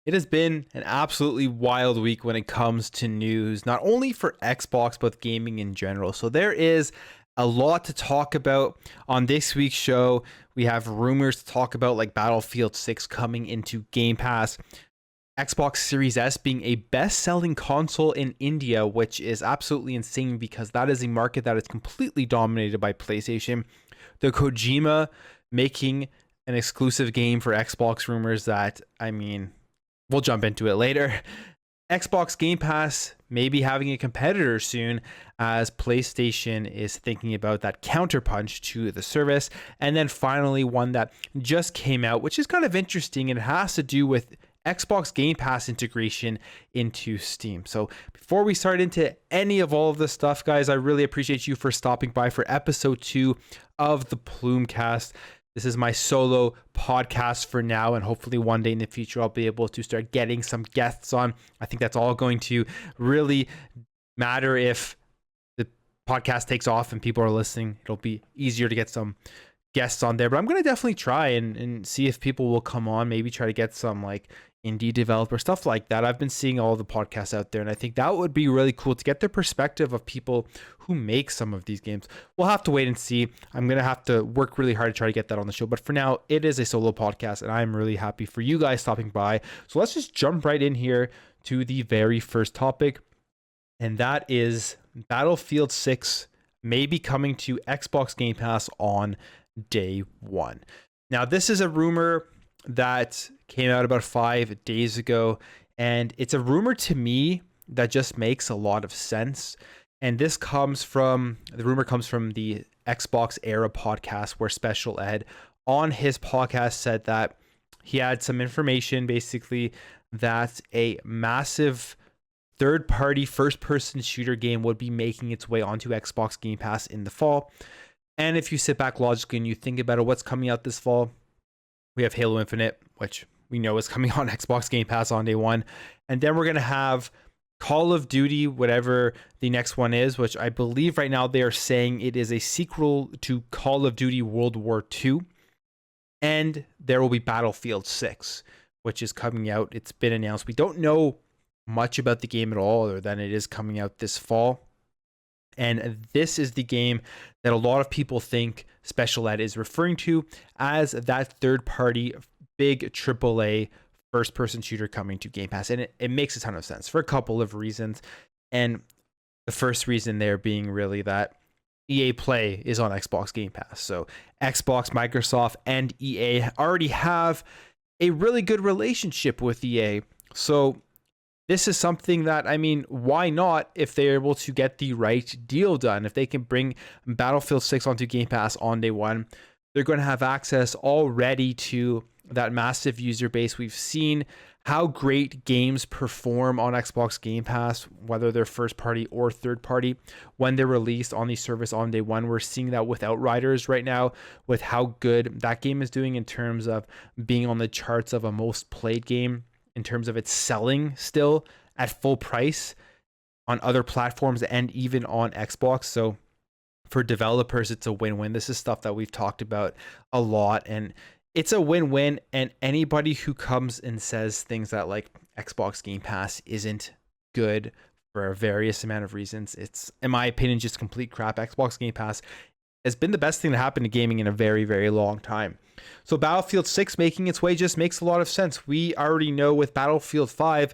It has been an absolutely wild week when it comes to news, not only for Xbox, but gaming in general. So there is a lot to talk about on this week's show. We have rumors to talk about, like Battlefield 6 coming into Game Pass, Xbox Series S being a best-selling console in India, which is absolutely insane because that is a market that is completely dominated by PlayStation. The Kojima making an exclusive game for Xbox rumors that, we'll jump into it later. Xbox Game Pass maybe having a competitor soon as PlayStation is thinking about that counterpunch to the service. And then finally, one that just came out, which is kind of interesting, and it has to do with Xbox Game Pass integration into Steam. So before we start into any of all of this stuff, guys, I really appreciate you for stopping by for episode 2 of the Plume Cast. This is my solo podcast for now, and hopefully one day in the future I'll be able to start getting some guests on. I think that's all going to really matter if the podcast takes off and people are listening. It'll be easier to get some guests on there, but I'm going to definitely try and see if people will come on, maybe try to get some like indie developer stuff like that. I've been seeing all the podcasts out there, and I think that would be really cool to get the perspective of people who make some of these games. We'll have to wait and see. I'm going to have to work really hard to try to get that on the show, but for now it is a solo podcast, and I'm really happy for you guys stopping by. So let's just jump right in here to the very first topic, and that is Battlefield 6 may be coming to Xbox Game Pass on day one. Now, this is a rumor that came out about 5 days ago, and it's a rumor to me that just makes a lot of sense. And the rumor comes from the Xbox Era podcast, where Special Ed on his podcast said that he had some information basically that a massive third-party first-person shooter game would be making its way onto Xbox Game Pass in the fall. And if you sit back logically and you think about it, what's coming out this fall? We have Halo Infinite, which we know is coming on Xbox Game Pass on day one. And then we're going to have Call of Duty, whatever the next one is, which I believe right now they are saying it is a sequel to Call of Duty World War II. And there will be Battlefield 6, which is coming out. It's been announced. We don't know much about the game at all, other than it is coming out this fall. And this is the game that a lot of people think Special Ed is referring to as that third-party big AAA first-person shooter coming to Game Pass. And it makes a ton of sense for a couple of reasons. And the first reason there being really that EA Play is on Xbox Game Pass. So Xbox, Microsoft, and EA already have a really good relationship with EA. So this is something that, why not if they're able to get the right deal done? If they can bring Battlefield 6 onto Game Pass on day one, they're going to have access already to that massive user base. We've seen how great games perform on Xbox Game Pass, whether they're first party or third party, when they're released on the service on day one. We're seeing that with Outriders right now, with how good that game is doing in terms of being on the charts of a most played game, in terms of its selling still at full price on other platforms and even on Xbox. So for developers, it's a win-win. This is stuff that we've talked about a lot, and it's a win-win. And anybody who comes and says things that like Xbox Game Pass isn't good for a various amount of reasons, it's, in my opinion, just complete crap. Xbox Game Pass has been the best thing to happen to gaming in a very, very long time. So Battlefield 6 making its way just makes a lot of sense. We already know with Battlefield 5,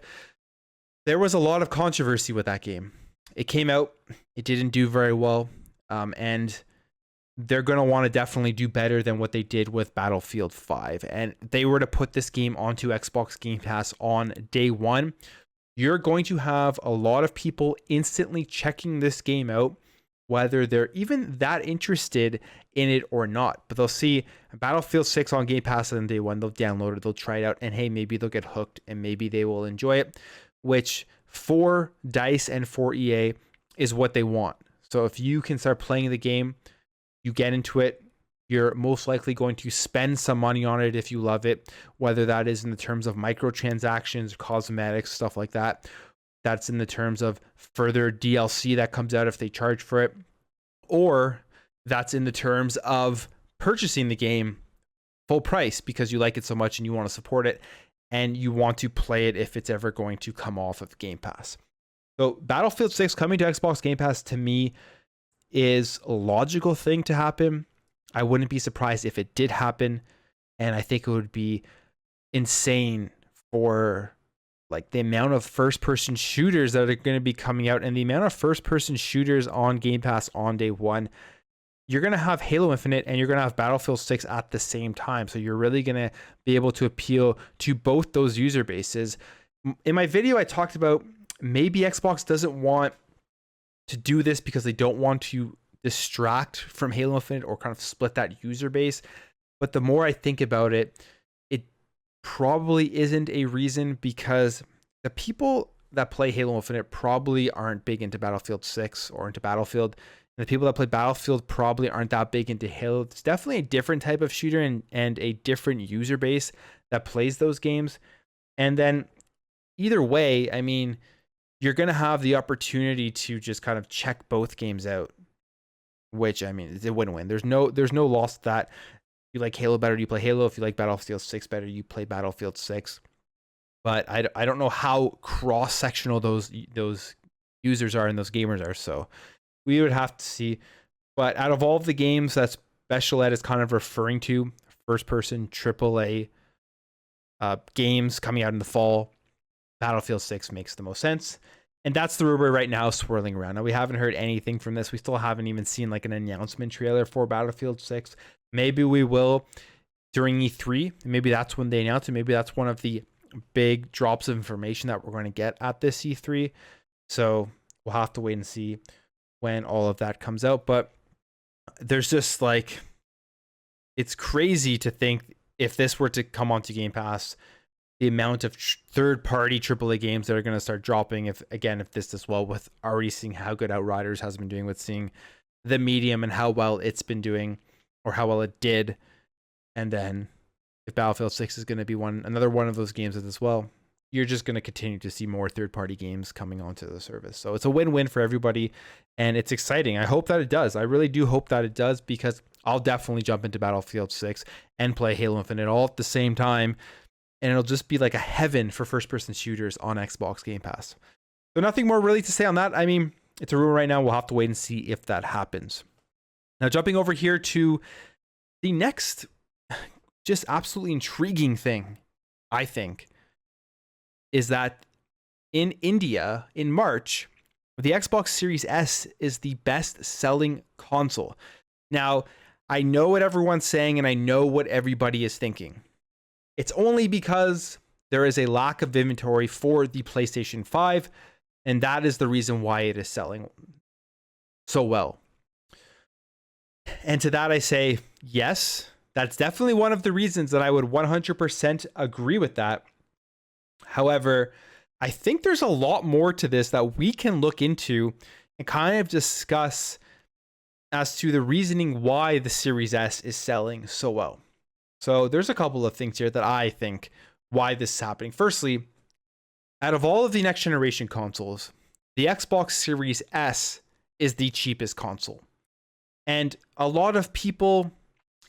there was a lot of controversy with that game. It came out, it didn't do very well, and they're going to want to definitely do better than what they did with Battlefield 5. And they were to put this game onto Xbox Game Pass on day one. You're going to have a lot of people instantly checking this game out, whether they're even that interested in it or not. But they'll see Battlefield 6 on Game Pass on day one, they'll download it, they'll try it out, and hey, maybe they'll get hooked and maybe they will enjoy it, which for DICE and for EA is what they want. So if you can start playing the game, you get into it, you're most likely going to spend some money on it if you love it, whether that is in the terms of microtransactions, cosmetics, stuff like that. That's in the terms of further DLC that comes out if they charge for it, or that's in the terms of purchasing the game full price because you like it so much and you want to support it. and you want to play it if it's ever going to come off of Game Pass. So Battlefield 6 coming to Xbox Game Pass, to me, is a logical thing to happen. I wouldn't be surprised if it did happen, and I think it would be insane for like the amount of first-person shooters that are going to be coming out, and the amount of first-person shooters on Game Pass on day one. You're going to have Halo Infinite and you're going to have Battlefield 6 at the same time. So you're really going to be able to appeal to both those user bases. In my video, I talked about maybe Xbox doesn't want to do this because they don't want to distract from Halo Infinite or kind of split that user base. But the more I think about it, it probably isn't a reason, because the people that play Halo Infinite probably aren't big into Battlefield 6 or into Battlefield. And the people that play Battlefield probably aren't that big into Halo. It's definitely a different type of shooter and a different user base that plays those games. And then either way, I mean, you're going to have the opportunity to just kind of check both games out, which, I mean, it's a win-win. There's no loss to that. If you like Halo better, you play Halo. If you like Battlefield 6 better, you play Battlefield 6. But I don't know how cross-sectional those users are and those gamers are, so we would have to see. But out of all of the games that Special Ed is kind of referring to, first-person AAA games coming out in the fall, Battlefield 6 makes the most sense. And that's the rumor right now swirling around. Now, we haven't heard anything from this. We still haven't even seen like an announcement trailer for Battlefield 6. Maybe we will during E3. Maybe that's when they announce it. Maybe that's one of the big drops of information that we're going to get at this E3. So we'll have to wait and see when all of that comes out. But there's just like, it's crazy to think if this were to come onto Game Pass, the amount of third-party AAA games that are going to start dropping if this does well, with already seeing how good Outriders has been doing, with seeing The Medium and how well it's been doing, or how well it did. And then if Battlefield 6 is going to be another one of those games as well, you're just going to continue to see more third-party games coming onto the service. So it's a win-win for everybody, and it's exciting. I hope that it does. I really do hope that it does, because I'll definitely jump into Battlefield 6 and play Halo Infinite all at the same time, and it'll just be like a heaven for first-person shooters on Xbox Game Pass. So nothing more really to say on that. I mean, it's a rumor right now. We'll have to wait and see if that happens. Now, jumping over here to the next just absolutely intriguing thing, I think, is that in India in March, the Xbox Series S is the best-selling console. Now, I know what everyone's saying, and I know what everybody is thinking. It's only because there is a lack of inventory for the PlayStation 5, and that is the reason why it is selling so well. And to that I say, yes, that's definitely one of the reasons that I would 100% agree with that. However, I think there's a lot more to this that we can look into and kind of discuss as to the reasoning why the Series S is selling so well. So there's a couple of things here that I think why this is happening. Firstly, out of all of the next generation consoles, the Xbox Series S is the cheapest console. And a lot of people,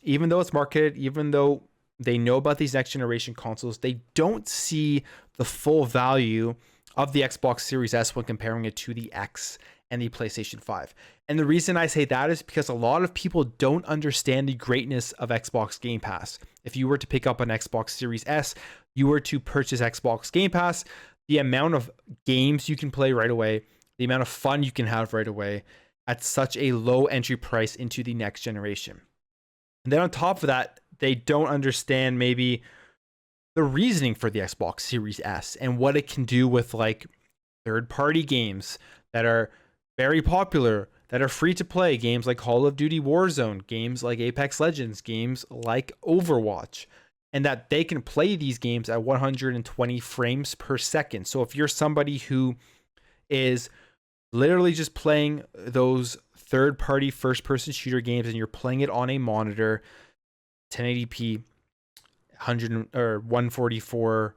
even though it's marketed, even though they know about these next generation consoles, they don't see the full value of the Xbox Series S when comparing it to the X and the PlayStation 5. And the reason I say that is because a lot of people don't understand the greatness of Xbox Game Pass. If you were to pick up an Xbox Series S, you were to purchase Xbox Game Pass, the amount of games you can play right away, the amount of fun you can have right away at such a low entry price into the next generation. And then on top of that, they don't understand maybe the reasoning for the Xbox Series S and what it can do with like third-party games that are very popular, that are free to play, games like Call of Duty Warzone, games like Apex Legends, games like Overwatch, and that they can play these games at 120 frames per second. So if you're somebody who is literally just playing those third-party first-person shooter games and you're playing it on a monitor, 1080p, 100 or 144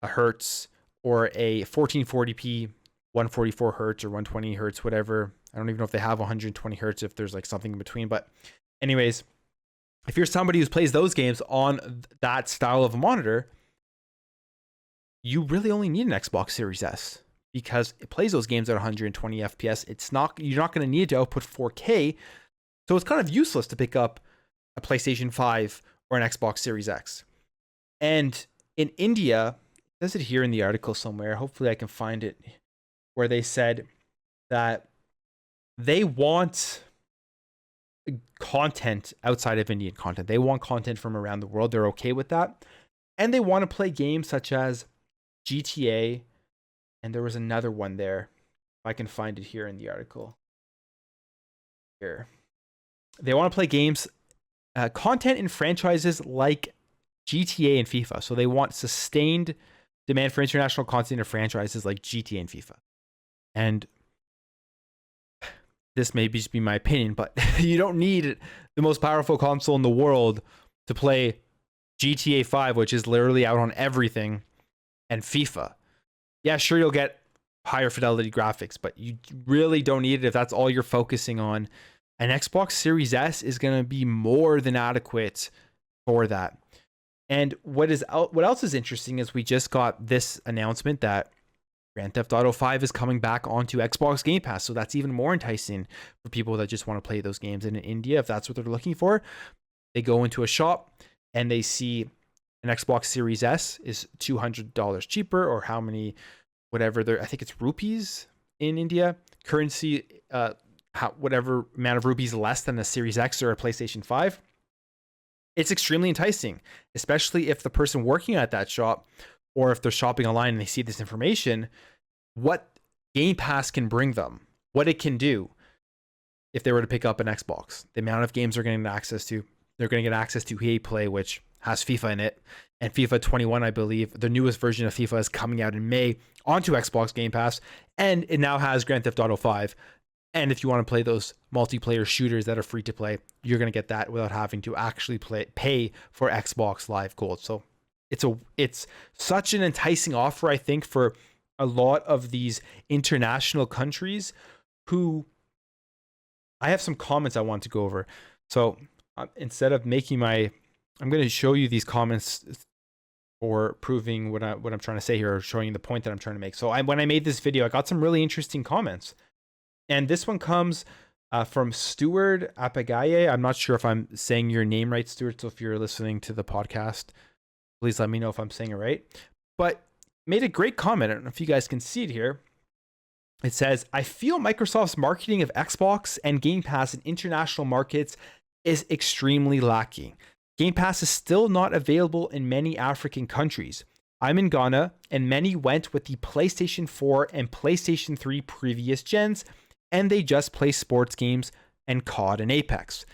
hertz, or a 1440p, 144 hertz or 120 hertz, whatever. I don't even know if they have 120 hertz, if there's like something in between. But anyways, if you're somebody who plays those games on that style of a monitor, you really only need an Xbox Series S because it plays those games at 120 FPS. You're not going to need to output 4K, so it's kind of useless to pick up a PlayStation 5 or an Xbox Series X. And in India, it says it here in the article somewhere, hopefully I can find it, where they said that they want content outside of Indian content. They want content from around the world. They're okay with that. And they want to play games such as GTA. And there was another one there. If I can find it here in the article. Here. They want to play games, content in franchises like GTA and FIFA. So they want sustained demand for international content in franchises like GTA and FIFA. And this may just be my opinion, but you don't need the most powerful console in the world to play GTA 5, which is literally out on everything, and FIFA. Yeah, sure, you'll get higher fidelity graphics, but you really don't need it if that's all you're focusing on. An Xbox Series S is going to be more than adequate for that. And what else is interesting is we just got this announcement that Grand Theft Auto 5 is coming back onto Xbox Game Pass, so that's even more enticing for people that just want to play those games. And in India, if that's what they're looking for, they go into a shop and they see an Xbox Series S is $200 cheaper, or how many, whatever, I think it's rupees in India, currency, whatever amount of rupees less than a Series X or a PlayStation 5. It's extremely enticing, especially if the person working at that shop, or if they're shopping online and they see this information, what Game Pass can bring them, what it can do if they were to pick up an Xbox, the amount of games they're getting access to. They're going to get access to EA Play, which has FIFA in it, and FIFA 21, I believe, the newest version of FIFA is coming out in May onto Xbox Game Pass, and it now has Grand Theft Auto 5. And if you want to play those multiplayer shooters that are free to play, you're going to get that without having to actually pay for Xbox Live Gold. So it's such an enticing offer, I think, for a lot of these international countries who I have some comments I want to go over. So instead of making I'm going to show you these comments for proving what I'm trying to say here, or showing you the point that I'm trying to make. So when I made this video, I got some really interesting comments. And this one comes from Stuart Apagaye. I'm not sure if I'm saying your name right, Stuart. So if you're listening to the podcast, please let me know if I'm saying it right. But made a great comment. I don't know if you guys can see it here. It says, I feel Microsoft's marketing of Xbox and Game Pass in international markets is extremely lacking. Game Pass is still not available in many African countries. I'm in Ghana, and many went with the PlayStation 4 and PlayStation 3 previous gens, and they just play sports games and COD and Apex.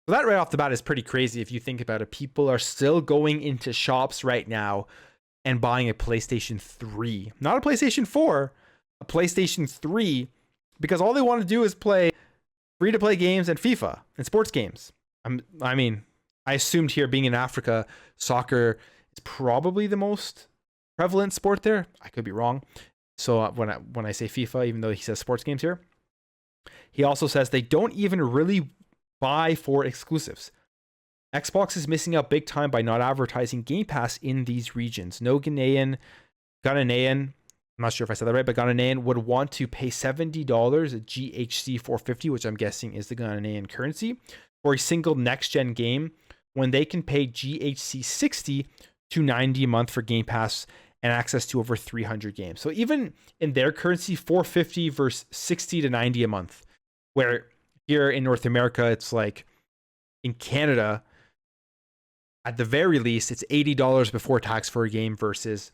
So that right off the bat is pretty crazy if you think about it. People are still going into shops right now and buying a PlayStation 3. Not a PlayStation 4, a PlayStation 3, because all they want to do is play free-to-play games and FIFA and sports games. I assumed here, being in Africa, soccer is probably the most prevalent sport there. I could be wrong. So when I say FIFA, even though he says sports games here, he also says they don't even really buy for exclusives. Xbox is missing out big time by not advertising Game Pass in these regions. No Ghanaian, I'm not sure if I said that right, but Ghanaian would want to pay $70 a GHC 450, which I'm guessing is the Ghanaian currency, for a single next-gen game when they can pay GHC 60 to 90 a month for Game Pass and access to over 300 games. So even in their currency, 450 versus 60 to 90 a month, where here in North America, it's like in Canada, at the very least, it's $80 before tax for a game versus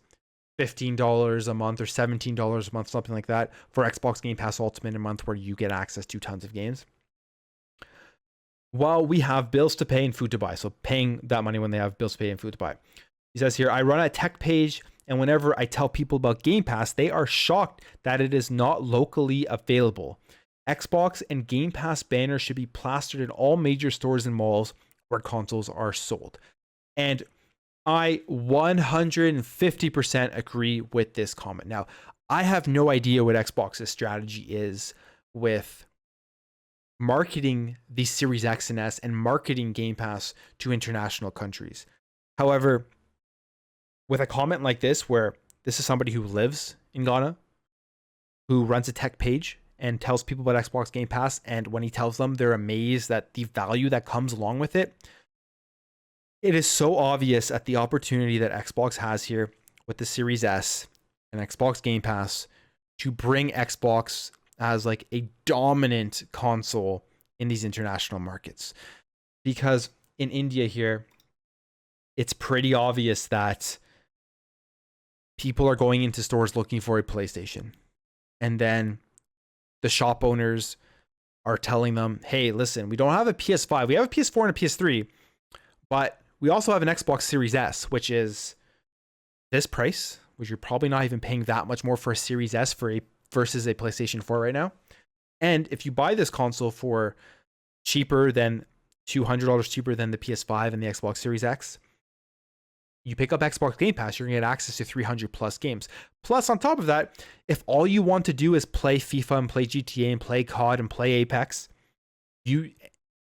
$15 a month or $17 a month, something like that, for Xbox Game Pass Ultimate a month, where you get access to tons of games. While we have bills to pay and food to buy. So paying that money when they have bills to pay and food to buy. He says here, I run a tech page, and whenever I tell people about Game Pass, they are shocked that it is not locally available. Xbox and Game Pass banners should be plastered in all major stores and malls where consoles are sold. And I 150% agree with this comment. Now, I have no idea what Xbox's strategy is with marketing the Series X and S and marketing Game Pass to international countries. However, with a comment like this, where this is somebody who lives in Ghana, who runs a tech page and tells people about Xbox Game Pass. And when he tells them, they're amazed at the value that comes along with it. It is so obvious at the opportunity that Xbox has here with the Series S and Xbox Game Pass to bring Xbox as like a dominant console in these international markets. Because in India here, it's pretty obvious that people are going into stores looking for a PlayStation. And then the shop owners are telling them, hey, listen, we don't have a PS5. We have a PS4 and a PS3, but we also have an Xbox Series S, which is this price, which you're probably not even paying that much more for a Series S versus a PlayStation 4 right now. And if you buy this console for cheaper than $200 cheaper than the PS5 and the Xbox Series X, you pick up Xbox Game Pass, you're going to get access to 300 plus games. Plus, on top of that, if all you want to do is play FIFA and play GTA and play COD and play Apex,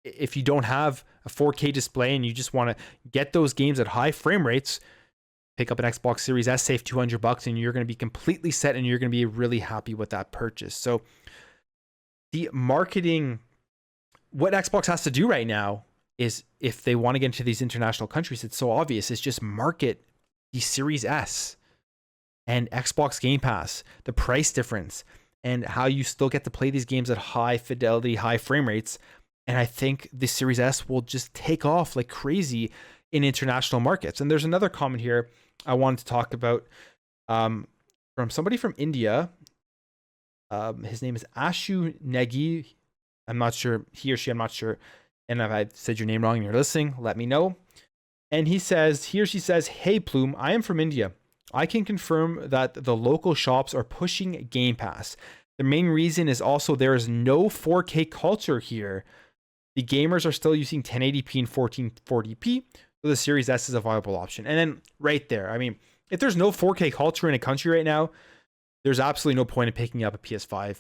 if you don't have a 4K display and you just want to get those games at high frame rates, pick up an Xbox Series S, save $200, and you're going to be completely set and you're going to be really happy with that purchase. So the marketing, what Xbox has to do right now is, if they want to get into these international countries, it's so obvious, is just market the Series S and Xbox Game Pass, the price difference, and how you still get to play these games at high fidelity, high frame rates. And I think the Series S will just take off like crazy in international markets. And there's another comment here I wanted to talk about from somebody from India. His name is Ashu Negi. I'm not sure, he or she, I'm not sure. And if I said your name wrong and you're listening, let me know. And he or she says, hey Plume, I am from India. I can confirm that the local shops are pushing Game Pass. The main reason is also there is no 4K culture here. The gamers are still using 1080p and 1440p, so the Series S is a viable option. And then right there, I mean, if there's no 4K culture in a country right now, there's absolutely no point in picking up a PS5,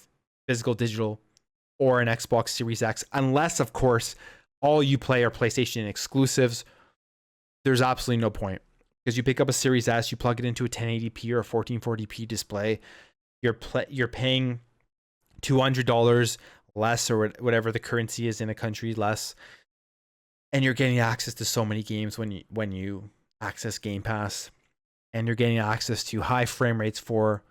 physical, digital, or an Xbox Series X, unless, of course, all you play are PlayStation exclusives. There's absolutely no point, because you pick up a Series S, you plug it into a 1080p or a 1440p display, you're paying $200 less, or whatever the currency is in a country, less, and you're getting access to so many games when you access Game Pass, and you're getting access to high frame rates for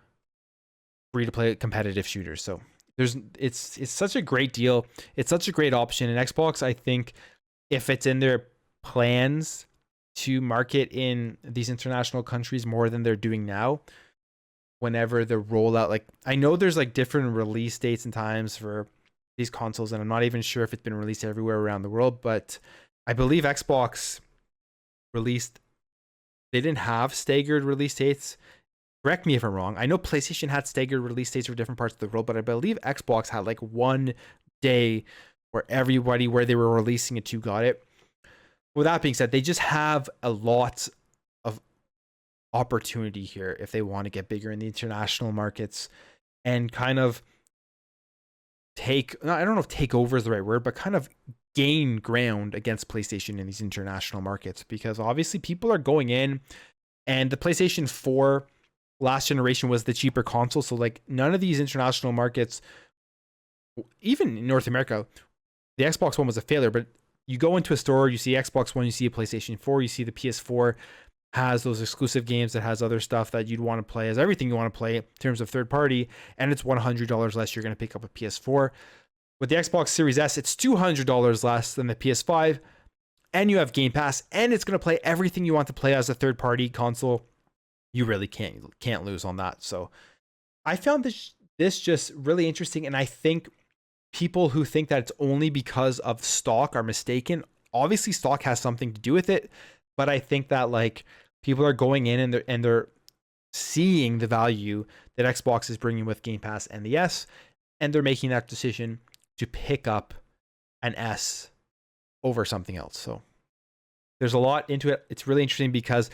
free to play competitive shooters. So it's such a great deal. It's such a great option. And Xbox, I think, if it's in their plans to market in these international countries more than they're doing now, whenever the rollout, like, I know there's like different release dates and times for these consoles, and I'm not even sure if it's been released everywhere around the world, but I believe Xbox released, they didn't have staggered release dates. Correct me if I'm wrong. I know PlayStation had staggered release dates for different parts of the world, but I believe Xbox had like one day where everybody where they were releasing it to got it. With that being said, they just have a lot of opportunity here if they want to get bigger in the international markets and kind of I don't know if take over is the right word, but kind of gain ground against PlayStation in these international markets, because obviously people are going in, and the PlayStation 4 last generation was the cheaper console. So like none of these international markets, even in North America, the Xbox One was a failure, but you go into a store, you see Xbox One, you see a PlayStation 4, you see the PS4 has those exclusive games, that has other stuff that you'd want to play, has everything you want to play in terms of third party, and it's $100 less. You're going to pick up a PS4. With the Xbox Series S, it's $200 less than the PS5, and you have Game Pass, and it's going to play everything you want to play as a third party console. You really can't lose on that. So I found this just really interesting, and I think people who think that it's only because of stock are mistaken. Obviously, stock has something to do with it, but I think that like people are going in and they're seeing the value that Xbox is bringing with Game Pass and the S, and they're making that decision to pick up an S over something else. So there's a lot into it. It's really interesting because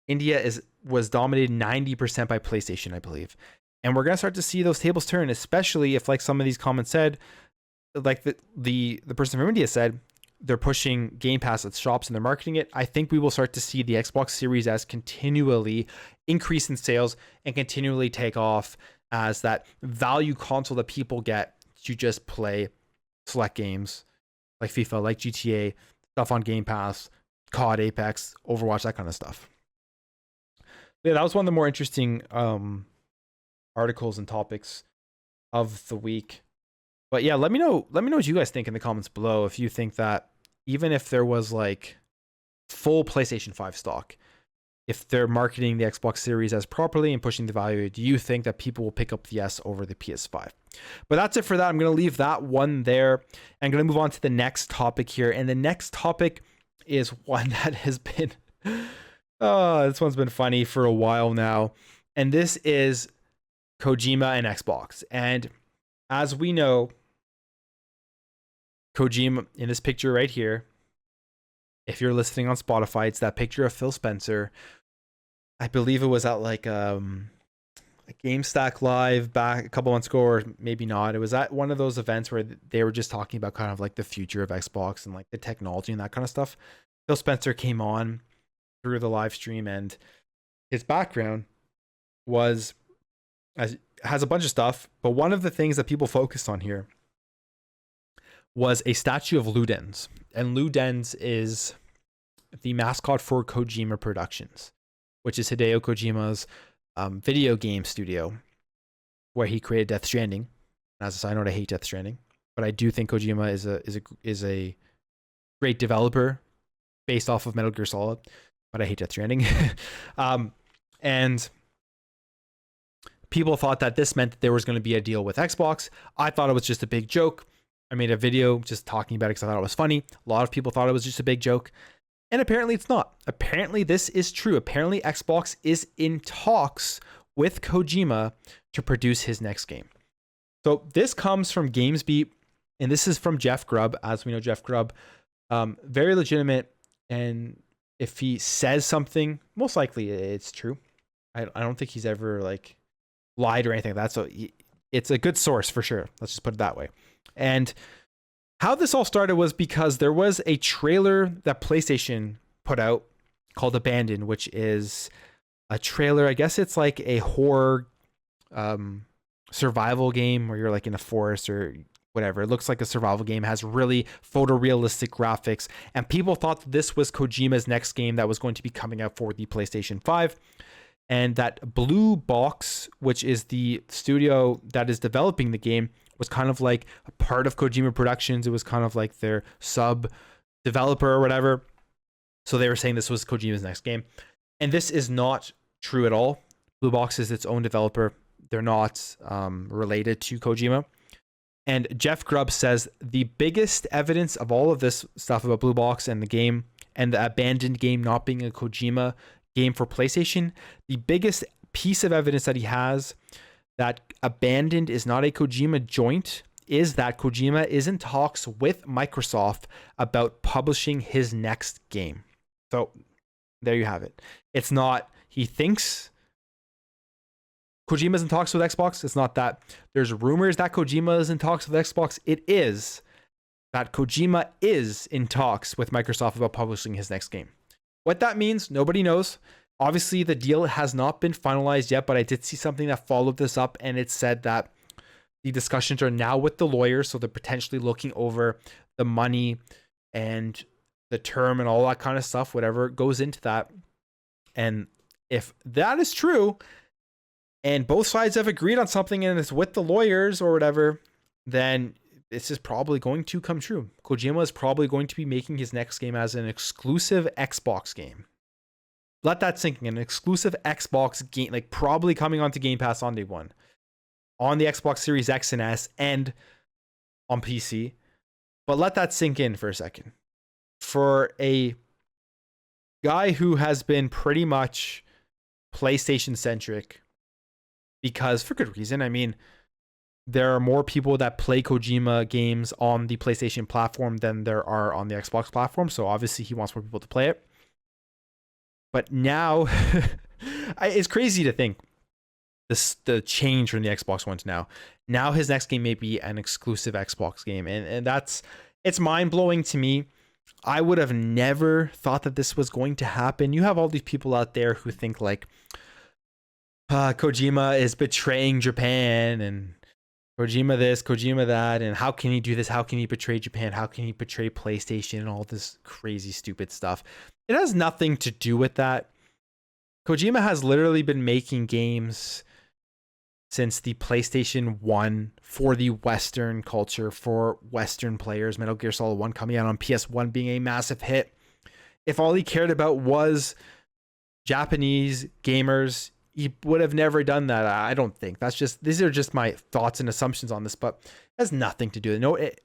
India was dominated 90% by PlayStation, I believe. And we're going to start to see those tables turn, especially if, like some of these comments said, like the person from India said, they're pushing Game Pass at shops and they're marketing it, I think we will start to see the Xbox Series S continually increase in sales and continually take off as that value console that people get to just play select games like FIFA, like GTA, stuff on Game Pass, COD, Apex, Overwatch, that kind of stuff. Yeah, that was one of the more interesting articles and topics of the week. But yeah, let me know what you guys think in the comments below. If you think that even if there was like full PlayStation 5 stock, if they're marketing the Xbox Series as properly and pushing the value, do you think that people will pick up the S over the PS5? But that's it for that. I'm going to leave that one there. I'm going to move on to the next topic here. And the next topic is one that has been, this one's been funny for a while now. And this is Kojima and Xbox. And as we know, Kojima, in this picture right here, if you're listening on Spotify, it's that picture of Phil Spencer. I believe it was at like a GameStack Live back a couple months ago, or maybe not. It was at one of those events where they were just talking about kind of like the future of Xbox and like the technology and that kind of stuff. Phil Spencer came on through the live stream, and his background has a bunch of stuff, but one of the things that people focused on here was a statue of Ludens. And Ludens is the mascot for Kojima Productions, which is Hideo Kojima's video game studio, where he created Death Stranding. As a side note, I hate Death Stranding, but I do think Kojima is a great developer based off of Metal Gear Solid, but I hate Death Stranding. And people thought that this meant that there was going to be a deal with Xbox. I thought it was just a big joke. I made a video just talking about it because I thought it was funny. A lot of people thought it was just a big joke. And apparently it's not. Apparently this is true. Apparently Xbox is in talks with Kojima to produce his next game. So this comes from GamesBeat, and this is from Jeff Grubb. As we know, Jeff Grubb, very legitimate. And if he says something, most likely it's true. I don't think he's ever like lied or anything like that. So it's a good source for sure. Let's just put it that way. And how this all started was because there was a trailer that PlayStation put out called Abandoned, which is a trailer. I guess it's like a horror survival game where you're like in a forest or whatever. It looks like a survival game, has really photorealistic graphics. And people thought that this was Kojima's next game that was going to be coming out for the PlayStation 5. And that Blue Box, which is the studio that is developing the game, was kind of like a part of Kojima Productions. It was kind of like their sub developer or whatever. So they were saying this was Kojima's next game. And this is not true at all. Blue Box is its own developer. They're not related to Kojima. And Jeff Grubb says the biggest evidence of all of this stuff about Blue Box and the game and the Abandoned game not being a Kojima game for PlayStation, the biggest piece of evidence that he has that Abandoned is not a Kojima joint is that Kojima is in talks with Microsoft about publishing his next game. So there you have it. It's not he thinks Kojima's in talks with Xbox. It's not that there's rumors that Kojima is in talks with Xbox. It is that Kojima is in talks with Microsoft about publishing his next game. What that means, nobody knows. Obviously, the deal has not been finalized yet, but I did see something that followed this up, and it said that the discussions are now with the lawyers, so they're potentially looking over the money and the term and all that kind of stuff, whatever goes into that. And if that is true, and both sides have agreed on something and it's with the lawyers or whatever, then this is probably going to come true. Kojima is probably going to be making his next game as an exclusive Xbox game. Let that sink in. An exclusive Xbox game, like probably coming onto Game Pass on day one, on the Xbox Series X and S, and on PC. But let that sink in for a second. For a guy who has been pretty much PlayStation centric, because for good reason. I mean, there are more people that play Kojima games on the PlayStation platform than there are on the Xbox platform. So obviously he wants more people to play it. But now it's crazy to think the change from the Xbox One to now. Now his next game may be an exclusive Xbox game. And it's mind blowing to me. I would have never thought that this was going to happen. You have all these people out there who think like Kojima is betraying Japan, and Kojima this, Kojima that, and how can he do this? How can he betray Japan? How can he betray PlayStation and all this crazy, stupid stuff? It has nothing to do with that. Kojima has literally been making games since the PlayStation 1 for the Western culture, for Western players. Metal Gear Solid 1 coming out on PS1 being a massive hit. If all he cared about was Japanese gamers, he would have never done that. I don't think. These are just my thoughts and assumptions on this, but it has nothing to do.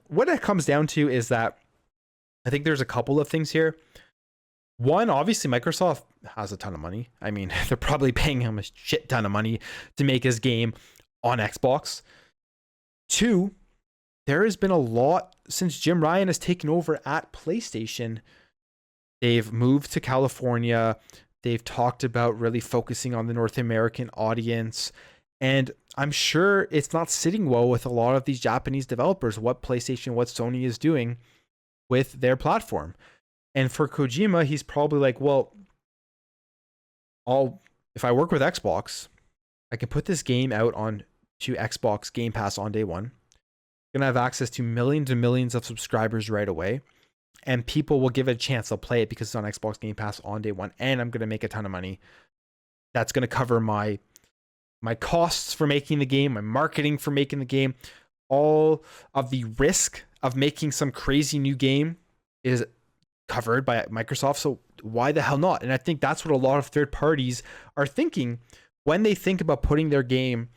What it comes down to is that I think there's a couple of things here. One, obviously, Microsoft has a ton of money. I mean, they're probably paying him a shit ton of money to make his game on Xbox. Two, there has been a lot since Jim Ryan has taken over at PlayStation. They've moved to California. They've talked about really focusing on the North American audience. And I'm sure it's not sitting well with a lot of these Japanese developers, what PlayStation, what Sony is doing with their platform. And for Kojima, he's probably like, well, if I work with Xbox, I can put this game out on to Xbox GamePass on day one. I'm gonna have access to millions and millions of subscribers right away, and people will give it a chance. They'll play it because it's on Xbox Game Pass on day one, and I'm gonna make a ton of money. That's gonna cover my costs for making the game, my marketing for making the game. All of the risk of making some crazy new game is covered by Microsoft, so why the hell not? And I think that's what a lot of third parties are thinking when they think about putting their game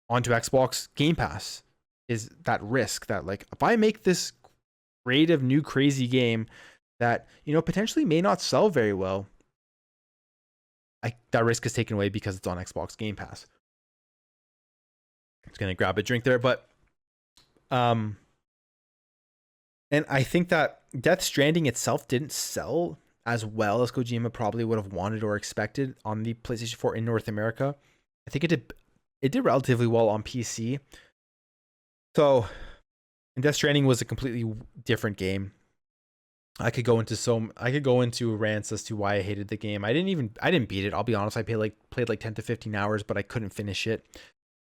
onto Xbox Game Pass, is that risk that, like, if I make this creative new crazy game that, you know, potentially may not sell very well, that risk is taken away because it's on Xbox Game Pass. I'm just gonna grab a drink there, but and I think that Death Stranding itself didn't sell as well as Kojima probably would have wanted or expected on the PlayStation 4 in North America. I think it did relatively well on PC. So, and Death Stranding was a completely different game. I could go into rants as to why I hated the game. I didn't beat it. I'll be honest. I played like 10 to 15 hours, but I couldn't finish it.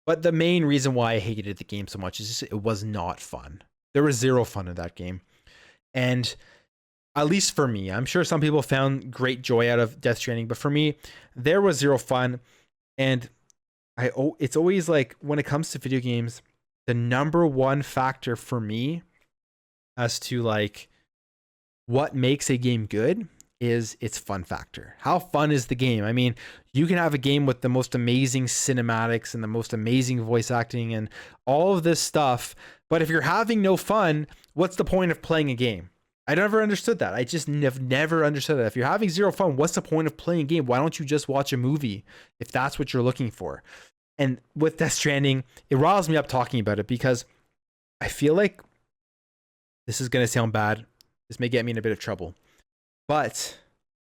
But the main reason why I hated the game so much is just it was not fun. There was zero fun in that game. And at least for me, I'm sure some people found great joy out of Death Stranding, but for me, there was zero fun. And it's always like, when it comes to video games, the number one factor for me as to like what makes a game good is its fun factor. How fun is the game? I mean, you can have a game with the most amazing cinematics and the most amazing voice acting and all of this stuff, but if you're having no fun, what's the point of playing a game? I never understood that. I just have never understood that. If you're having zero fun, what's the point of playing a game? Why don't you just watch a movie if that's what you're looking for? And with Death Stranding, it riles me up talking about it because I feel like this is going to sound bad. This may get me in a bit of trouble. But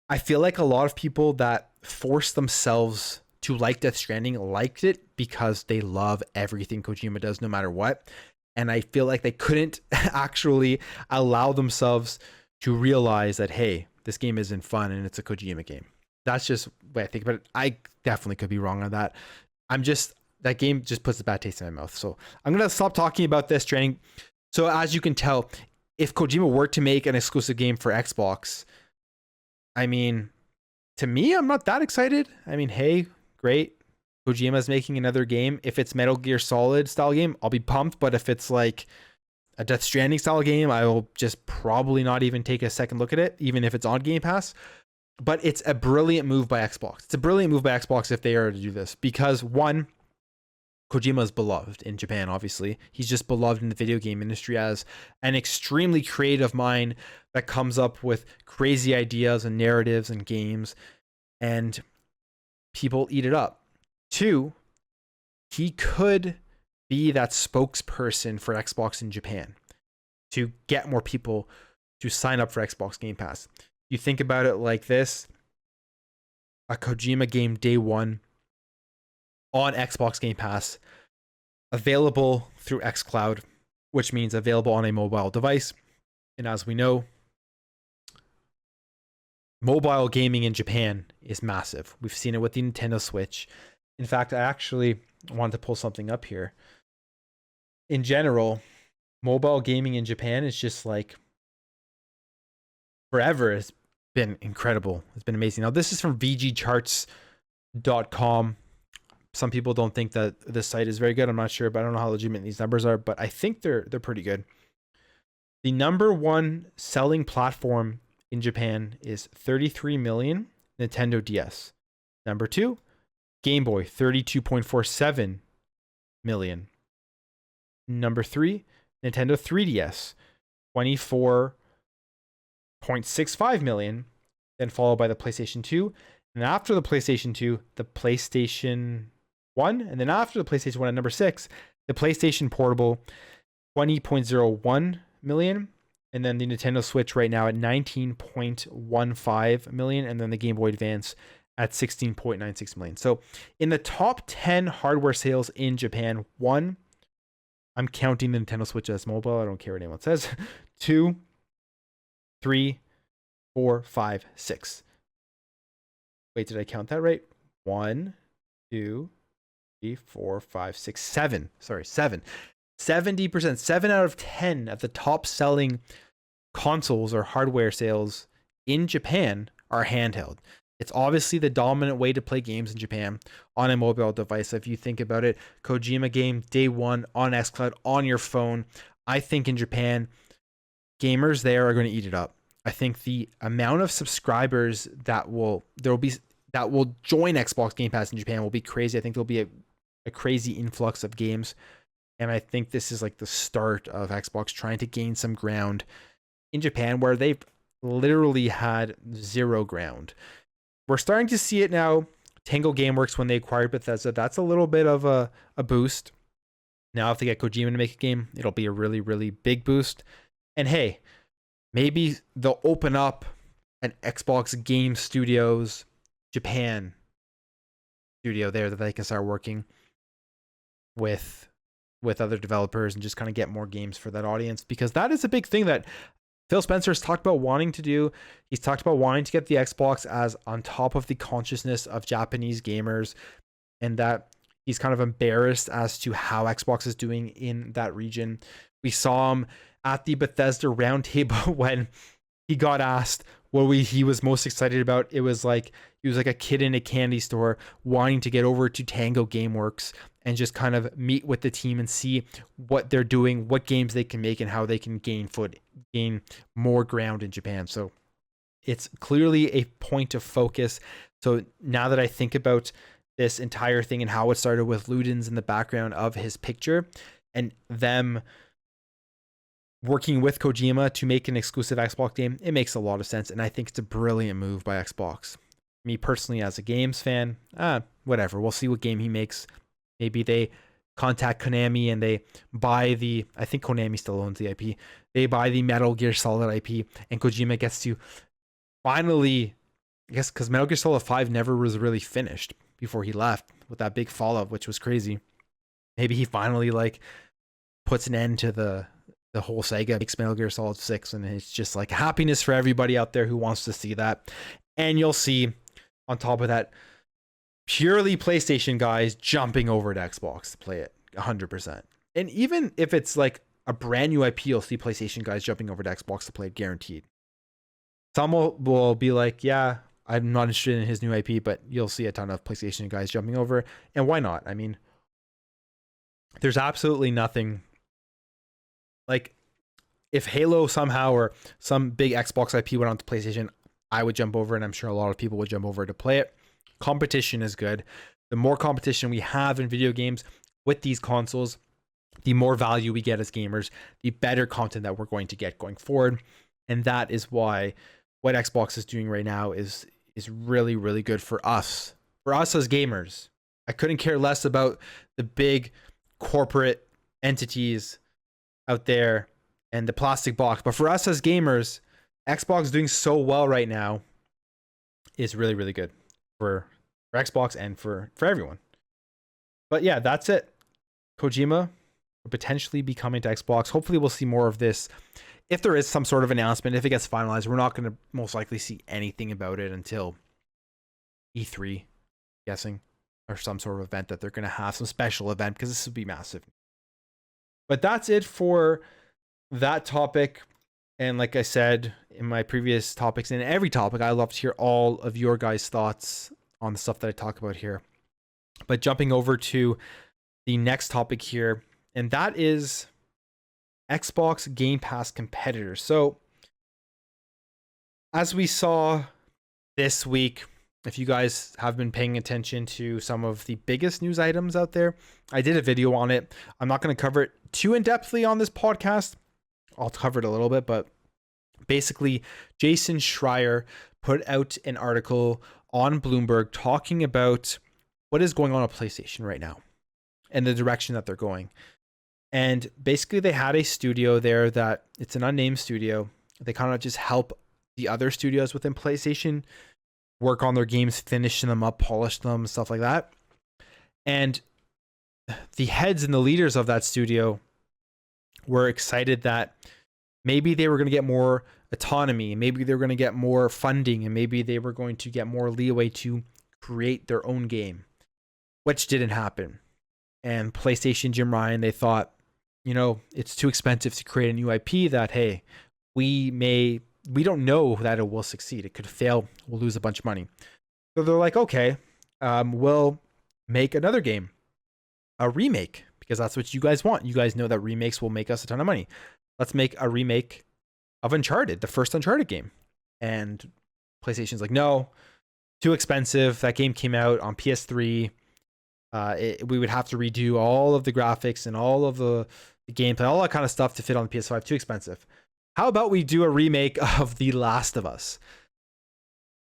I feel like a lot of people that force themselves to like Death Stranding liked it because they love everything Kojima does no matter what. And I feel like they couldn't actually allow themselves to realize that, hey, this game isn't fun and it's a Kojima game. That's just what I think about it. I definitely could be wrong on that. That game just puts a bad taste in my mouth. So I'm going to stop talking about Death Stranding. So as you can tell, if Kojima were to make an exclusive game for Xbox, I mean, to me, I'm not that excited. I mean, hey, great. Kojima's making another game. If it's Metal Gear Solid style game, I'll be pumped. But if it's like a Death Stranding style game, I will just probably not even take a second look at it, even if it's on Game Pass. But it's a brilliant move by Xbox. It's a brilliant move by Xbox if they are to do this. Because one, Kojima is beloved in Japan, obviously. He's just beloved in the video game industry as an extremely creative mind that comes up with crazy ideas and narratives and games. And people eat it up. Two, he could be that spokesperson for Xbox in Japan to get more people to sign up for Xbox Game Pass. You think about it like this: a Kojima game day one on Xbox Game Pass, available through xCloud, which means available on a mobile device. And as we know, mobile gaming in Japan is massive. We've seen it with the Nintendo Switch. In fact, I actually wanted to pull something up here. In general, mobile gaming in Japan is just like forever. It's been incredible. It's been amazing. Now, this is from vgcharts.com. Some people don't think that this site is very good. I'm not sure, but I don't know how legitimate these numbers are, but I think they're pretty good. The number one selling platform in Japan is 33 million Nintendo DS. Number two, Game Boy, 32.47 million. Number three, Nintendo 3DS, 24.65 million. Then followed by the PlayStation 2. And after the PlayStation 2, the PlayStation 1. And then after the PlayStation 1 at number 6, the PlayStation Portable, 20.01 million. And then the Nintendo Switch right now at 19.15 million. And then the Game Boy Advance at 16.96 million. So in the top 10 hardware sales in Japan, one, I'm counting the Nintendo Switch as mobile. I don't care what anyone says. 2, 3, 4, 5, 6. Wait, did I count that right? 1, 2, 3, 4, 5, 6, 7. Sorry, 7. 70%, 7 out of 10 of the top selling consoles or hardware sales in Japan are handheld. It's obviously the dominant way to play games in Japan on a mobile device. If you think about it, Kojima game, day one, on xCloud, on your phone. I think in Japan, gamers there are going to eat it up. I think the amount of subscribers that will join Xbox Game Pass in Japan will be crazy. I think there'll be a crazy influx of games. And I think this is like the start of Xbox trying to gain some ground in Japan where they've literally had zero ground. We're starting to see it now. Tango Gameworks, when they acquired Bethesda, that's a little bit of a boost. Now, if they get Kojima to make a game, it'll be a really, really big boost. And hey, maybe they'll open up an Xbox Game Studios Japan studio there that they can start working with other developers and just kind of get more games for that audience, because that is a big thing that Phil Spencer has talked about wanting to do. He's talked about wanting to get the Xbox as on top of the consciousness of Japanese gamers, and that he's kind of embarrassed as to how Xbox is doing in that region. We saw him at the Bethesda roundtable when he got asked what he was most excited about. It was like he was like a kid in a candy store wanting to get over to Tango Gameworks and just kind of meet with the team and see what they're doing, what games they can make, and how they can gain more ground in Japan. So it's clearly a point of focus. So now that I think about this entire thing and how it started with Ludens in the background of his picture and them working with Kojima to make an exclusive Xbox game, it makes a lot of sense. And I think it's a brilliant move by Xbox. Me personally, as a games fan, whatever. We'll see what game he makes. Maybe they contact Konami and they buy I think Konami still owns the IP. They buy the Metal Gear Solid IP, and Kojima gets to finally, I guess, because Metal Gear Solid 5 never was really finished before he left with that big fallout, which was crazy. Maybe he finally like puts an end to the whole Sega, makes Metal Gear Solid 6, and it's just like happiness for everybody out there who wants to see that. And you'll see on top of that, purely PlayStation guys jumping over to Xbox to play it 100%. And even if it's like a brand new IP, you'll see PlayStation guys jumping over to Xbox to play it, guaranteed. Some will be like, yeah, I'm not interested in his new IP, but you'll see a ton of PlayStation guys jumping over. And why not? I mean, there's absolutely nothing. Like, if Halo somehow or some big Xbox IP went onto PlayStation, I would jump over, and I'm sure a lot of people would jump over to play it. Competition is good. The more competition we have in video games with these consoles, the more value we get as gamers, the better content that we're going to get going forward. And that is why what Xbox is doing right now is really, really good for us as gamers. I couldn't care less about the big corporate entities out there and the plastic box. But for us as gamers, Xbox doing so well right now is really, really good for Xbox and for everyone. But yeah, that's it. Kojima will potentially be coming to Xbox. Hopefully we'll see more of this if there is some sort of announcement, if it gets finalized, we're not going to most likely see anything about it until E3, guessing, or some sort of event that they're going to have, some special event, because this would be massive. But that's it for that topic. And like I said in my previous topics, in every topic, I love to hear all of your guys' thoughts on the stuff that I talk about here. But jumping over to the next topic here, and that is Xbox Game Pass competitors. So as we saw this week, if you guys have been paying attention to some of the biggest news items out there, I did a video on it. I'm not going to cover it too in-depthly on this podcast. I'll cover it a little bit, but basically Jason Schreier put out an article on Bloomberg talking about what is going on at PlayStation right now and the direction that they're going. And basically they had a studio there that it's an unnamed studio. They kind of just help the other studios within PlayStation work on their games, finishing them up, polish them, stuff like that. And the heads and the leaders of that studio were excited that maybe they were going to get more autonomy, maybe they were going to get more funding, and maybe they were going to get more leeway to create their own game, which didn't happen. And PlayStation, Jim Ryan, they thought, it's too expensive to create a new IP that, hey, we don't know that it will succeed. It could fail. We'll lose a bunch of money. So they're like, okay, we'll make another game, a remake, because that's what you guys want. You guys know that remakes will make us a ton of money. Let's make a remake of Uncharted, the first Uncharted game. And PlayStation's like, no, too expensive. That game came out on PS3. We would have to redo all of the graphics and all of the gameplay, all that kind of stuff to fit on the PS5. Too expensive. How about we do a remake of The Last of Us?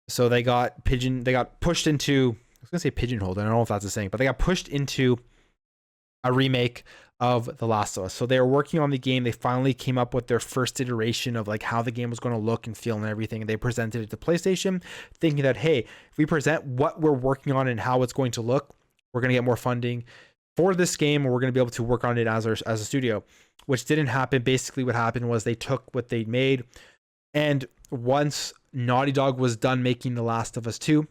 So they got pushed into, I was going to say pigeonholed. I don't know if that's a saying, but they got pushed into a remake of The Last of Us. So they were working on the game. They finally came up with their first iteration of like how the game was going to look and feel and everything. And they presented it to PlayStation thinking that, hey, if we present what we're working on and how it's going to look, we're going to get more funding for this game, and we're going to be able to work on it as a studio, which didn't happen. Basically what happened was they took what they made, and once Naughty Dog was done making The Last of Us 2,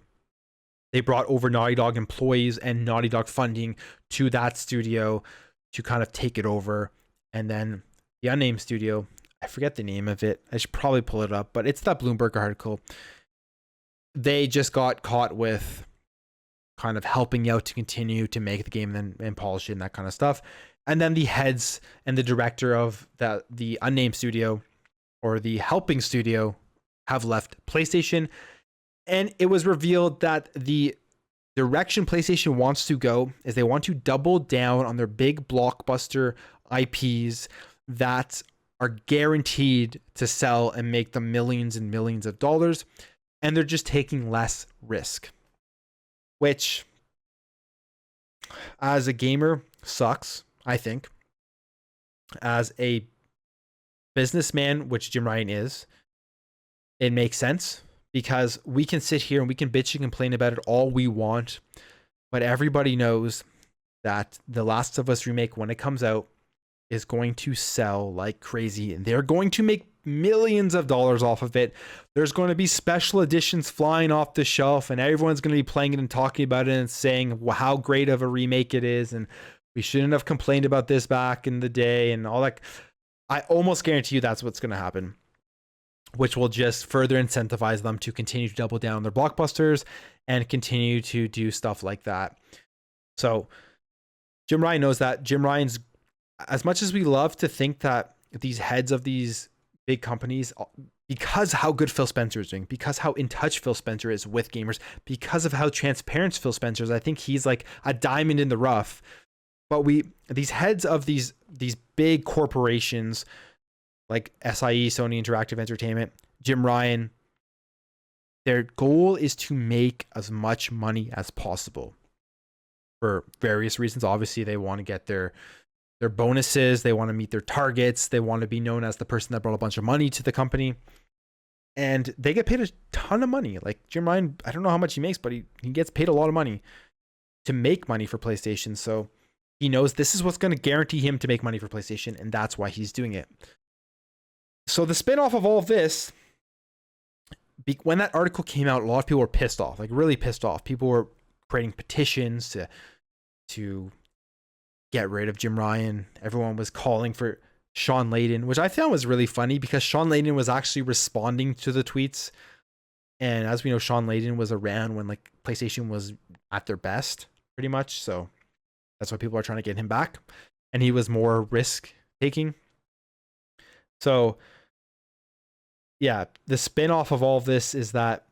they brought over Naughty Dog employees and Naughty Dog funding to that studio to kind of take it over. And then the unnamed studio, I forget the name of it. I should probably pull it up, but it's that Bloomberg article. They just got caught with kind of helping out to continue to make the game and polish it and that kind of stuff. And then the heads and the director of the unnamed studio or the helping studio have left PlayStation. And it was revealed that the direction PlayStation wants to go is they want to double down on their big blockbuster IPs that are guaranteed to sell and make them millions and millions of dollars. And they're just taking less risk, which as a gamer sucks, I think. As a businessman, which Jim Ryan is, it makes sense, because we can sit here and we can bitch and complain about it all we want, but everybody knows that The Last of Us remake, when it comes out, is going to sell like crazy, and they're going to make millions of dollars off of it. There's going to be special editions flying off the shelf, and everyone's going to be playing it and talking about it and saying how great of a remake it is, and we shouldn't have complained about this back in the day and all that. I almost guarantee you that's what's going to happen, which will just further incentivize them to continue to double down on their blockbusters and continue to do stuff like that. So Jim Ryan knows that. Jim Ryan's, as much as we love to think that these heads of these big companies, because how good Phil Spencer is doing, because how in touch Phil Spencer is with gamers, because of how transparent Phil Spencer is, I think he's like a diamond in the rough. But these heads of these big corporations like SIE, Sony Interactive Entertainment, Jim Ryan, their goal is to make as much money as possible for various reasons. Obviously, they want to get their bonuses. They want to meet their targets. They want to be known as the person that brought a bunch of money to the company. And they get paid a ton of money. Like Jim Ryan, I don't know how much he makes, but he gets paid a lot of money to make money for PlayStation. So he knows this is what's going to guarantee him to make money for PlayStation, and that's why he's doing it. So the spinoff of all of this, when that article came out, a lot of people were pissed off, like really pissed off. People were creating petitions to get rid of Jim Ryan. Everyone was calling for Sean Layden, which I found was really funny because Sean Layden was actually responding to the tweets. And as we know, Sean Layden was around when like PlayStation was at their best, pretty much. So that's why people are trying to get him back. And he was more risk taking. So yeah, the spin-off of all of this is that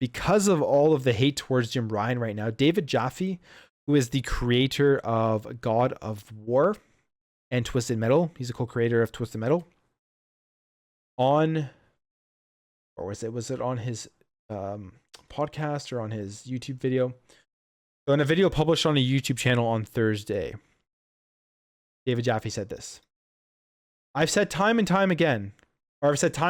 because of all of the hate towards Jim Ryan right now, David Jaffe, who is the creator of God of War and Twisted Metal, he's a co-creator of Twisted Metal, was it on his podcast or on his YouTube video? So in a video published on a YouTube channel on Thursday, David Jaffe said this. I've said time and time again that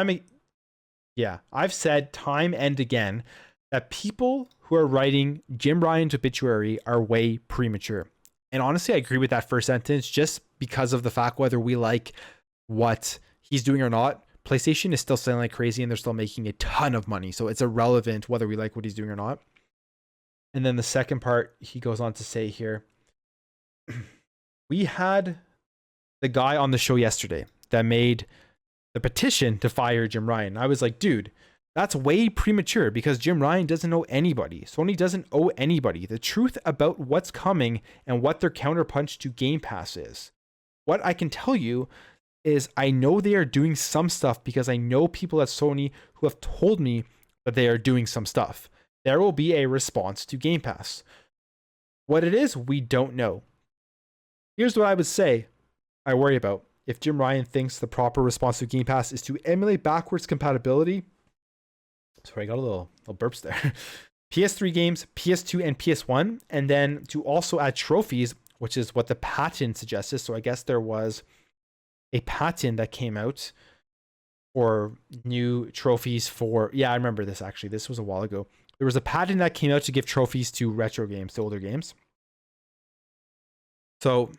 people who are writing Jim Ryan's obituary are way premature. And honestly, I agree with that first sentence just because of the fact whether we like what he's doing or not. PlayStation is still selling like crazy and they're still making a ton of money. So it's irrelevant whether we like what he's doing or not. And then the second part, he goes on to say here, we had the guy on the show yesterday that made the petition to fire Jim Ryan. I was like, dude, that's way premature because Jim Ryan doesn't owe anybody. Sony doesn't owe anybody. The truth about what's coming and what their counterpunch to Game Pass is. What I can tell you is I know they are doing some stuff because I know people at Sony who have told me that they are doing some stuff. There will be a response to Game Pass. What it is, we don't know. Here's what I would say I worry about. If Jim Ryan thinks the proper response to Game Pass is to emulate backwards compatibility, sorry, I got a little burps there. PS3 games, PS2 and PS1, and then to also add trophies, which is what the patent suggested. So I guess there was a patent that came out for new trophies for, I remember this actually. This was a while ago. There was a patent that came out to give trophies to retro games, to older games. So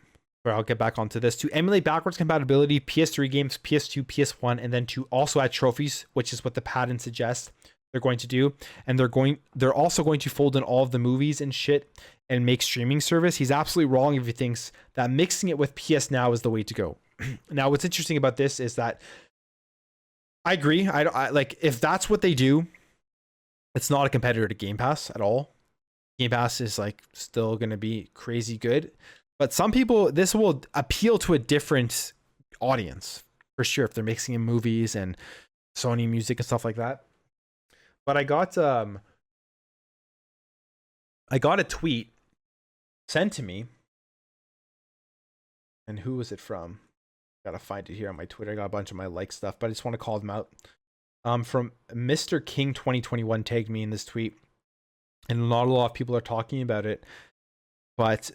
I'll get back onto this. To emulate backwards compatibility, PS3 games, PS2, PS1, and then to also add trophies, which is what the patent suggests they're going to do. And they're also going to fold in all of the movies and shit and make streaming service. He's absolutely wrong if he thinks that mixing it with PS Now is the way to go. Now, what's interesting about this is that I agree. I like if that's what they do, it's not a competitor to Game Pass at all. Game Pass is like still going to be crazy good. But some people, this will appeal to a different audience for sure if they're mixing in movies and Sony music and stuff like that. But I got a tweet sent to me, and who was it from? Gotta find it here on my Twitter. I got a bunch of my like stuff, but I just want to call them out. From Mr. King 2021 tagged me in this tweet, and not a lot of people are talking about it, but